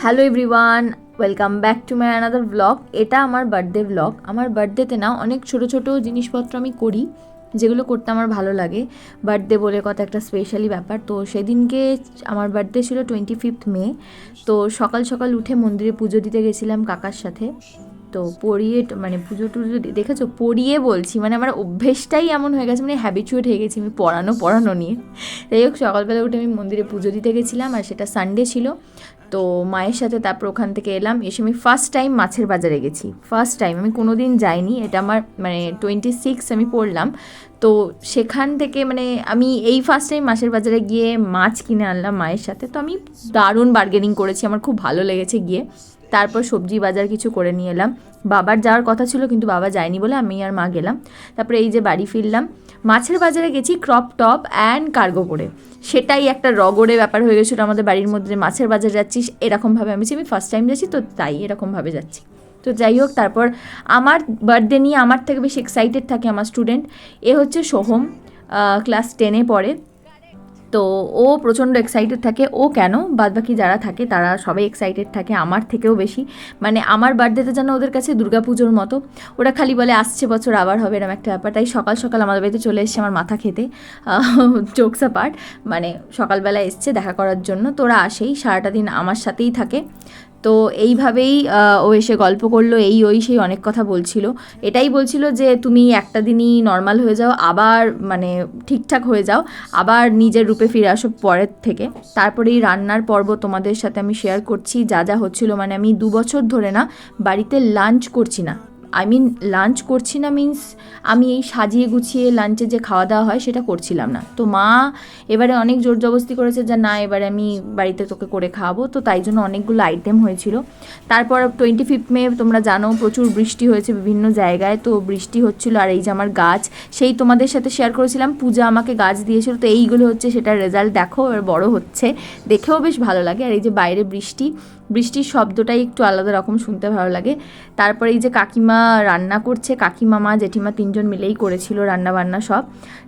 Hello everyone, welcome back to my another blog. এটা আমার birthday blog. আমার বার্থডেতে না অনেক ছোট ছোট জিনিসপত্র আমি করি, যেগুলো করতে আমার ভালো লাগে। বার্থডে বলে কথা, একটা স্পেশালি ব্যাপার। তো সেদিনকে আমার বার্থডে ছিল 25th মে। তো সকাল সকাল উঠে মন্দিরে পুজো দিতে গেছিলাম কাকার সাথে। তো পড়িয়ে মানে পুজো টুজো দেখেছো, পড়িয়ে বলছি, মানে আমার অভ্যেসটাই এমন হয়ে গেছে, মানে হ্যাবিচুয়েট হয়ে গেছি আমি পড়ানো নিয়ে। যাই হোক, সকালবেলা উঠে আমি মন্দিরে পুজো দিতে গেছিলাম, আর সেটা সানডে ছিল। তো মায়ের সাথে তারপর ওখান থেকে এলাম, এসে আমি ফার্স্ট টাইম মাছের বাজারে গেছি। ফার্স্ট টাইম, আমি কোনো দিন যাইনি, এটা আমার মানে 26 আমি পড়লাম। তো সেখান থেকে মানে আমি এই ফার্স্ট টাইম মাছের বাজারে গিয়ে মাছ কিনে আনলাম মায়ের সাথে। তো আমি দারুণ বার্গেনিং করেছি, আমার খুব ভালো লেগেছে গিয়ে। তারপর সবজি বাজার কিছু করে নিয়ে এলাম। বাবার যাওয়ার কথা ছিল কিন্তু বাবা যায়নি বলে আমি আর মা গেলাম। তারপরে এই যে বাড়ি ফিরলাম। মাছের বাজারে গেছি ক্রপ টপ অ্যান্ড কার্গো করে, সেটাই একটা রগড়ে ব্যাপার হয়ে গেছিলো আমাদের বাড়ির মধ্যে। মাছের বাজার যাচ্ছিস এরকমভাবে, আমি ফার্স্ট টাইম যাচ্ছি তো তাই এরকমভাবে যাচ্ছি। তো যাই হোক, তারপর আমার বার্থডে নিয়ে আমার থেকে বেশি এক্সাইটেড থাকে আমার স্টুডেন্ট। এ হচ্ছে সোহম, ক্লাস 10-এ পড়ে। তো ও প্রচণ্ড এক্সাইটেড থাকে। ও কেন, বাদবাকি যারা থাকে তারা সবাই এক্সাইটেড থাকে আমার থেকেও বেশি। মানে আমার বার্থডেতে যেন ওদের কাছে দুর্গাপুজোর মতো। ওরা খালি বলে আসছে বছর আবার হবে, এরকম একটা ব্যাপার। তাই সকাল সকাল আমাদের বাড়িতে চলে এসছে আমার মাথা খেতে, জোকস অ্যাপার্ট। মানে সকালবেলা এসছে দেখা করার জন্য। তো ওরা আসেই, সারাটা দিন আমার সাথেই থাকে। তো এইভাবেই ও এসে গল্প করলো, এই ওই সেই অনেক কথা বলছিল। এটাই বলছিল যে তুমি একটা দিনই নর্মাল হয়ে যাও, আবার মানে ঠিকঠাক হয়ে যাও, আবার নিজের রূপে ফিরে আসো পরের থেকে। তারপরে এই রান্নার পর্ব তোমাদের সাথে আমি শেয়ার করছি যা যা হচ্ছিলো। মানে আমি 2 বছর ধরে না বাড়িতে লাঞ্চ করছি না। লাঞ্চ করছি না মিন্স আমি এই সাজিয়ে গুছিয়ে লাঞ্চে যে খাওয়া দাওয়া হয় সেটা করছিলাম না। তো মা এবারে অনেক জোর জবরদস্তি করেছে যে না, এবারে আমি বাড়িতে তোকে করে খাওয়াবো। তো তাই জন্য অনেকগুলো আইটেম হয়েছিল। তারপর 25th মে তোমরা জানো প্রচুর বৃষ্টি হয়েছে বিভিন্ন জায়গায়। তো বৃষ্টি হচ্ছিল, আর এই যে আমার গাছ, সেই তোমাদের সাথে শেয়ার করেছিলাম, পূজা আমাকে গাছ দিয়েছিল। তো এইগুলো হচ্ছে সেটার রেজাল্ট, দেখো এবার বড় হচ্ছে, দেখেও বেশ ভালো লাগে। আর এই যে বাইরে বৃষ্টির শব্দটাই একটু আলাদা রকম, শুনতে ভালো লাগে। তারপরে এই যে কাকিমা রান্না করছে, কাকিমা মা জেঠিমা 3জন মিলেই করেছিল রান্না বান্না সব।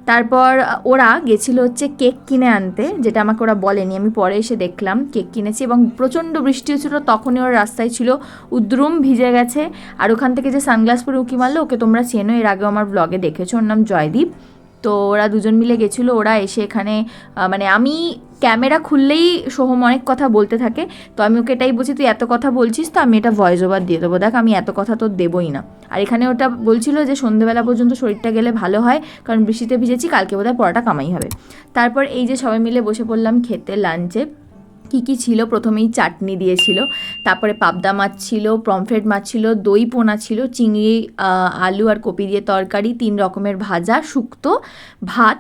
তারপর ওরা গেছিলো হচ্ছে কেক কিনে আনতে, যেটা আমাকে ওরা বলেনি, আমি পরে এসে দেখলাম কেক কিনেছি। এবং প্রচণ্ড বৃষ্টি হচ্ছিলো, তখনই ওরা রাস্তায় ছিল, উদ্রুম ভিজে গেছে। আর ওখান থেকে যে সানগ্লাস পরে উঁকি মারলো, ওকে তোমরা চেনো, এর আগেও আমার ব্লগে দেখেছো, ওর নাম জয়দীপ। তো ওরা 2জন মিলে গেছিলো। ওরা এসে এখানে মানে আমি ক্যামেরা খুললেই সোহম অনেক কথা বলতে থাকে। তো আমি ওকে এটাই বলছি, তুই এত কথা বলছিস তো আমি এটা ভয়েস ওভার দিয়ে দেবো, দেখ আমি এত কথা তো দেবই না। আর এখানে ওটা বলছিল যে সন্ধ্যেবেলা পর্যন্ত শরীরটা গেলে ভালো হয়, কারণ বৃষ্টিতে ভিজেছি, কালকে বোধহয় পড়াটা কামাই হবে। তারপর এই যে সবাই মিলে বসে পড়লাম খেতে। লাঞ্চে কী কী ছিল, প্রথমেই চাটনি দিয়েছিল, তারপরে পাবদা মাছ ছিল, পমফ্রেট মাছ ছিল, দই পোনা ছিল, চিংড়ি, আলু আর কপি দিয়ে তরকারি, 3 রকমের ভাজা, শুক্তো, ভাত,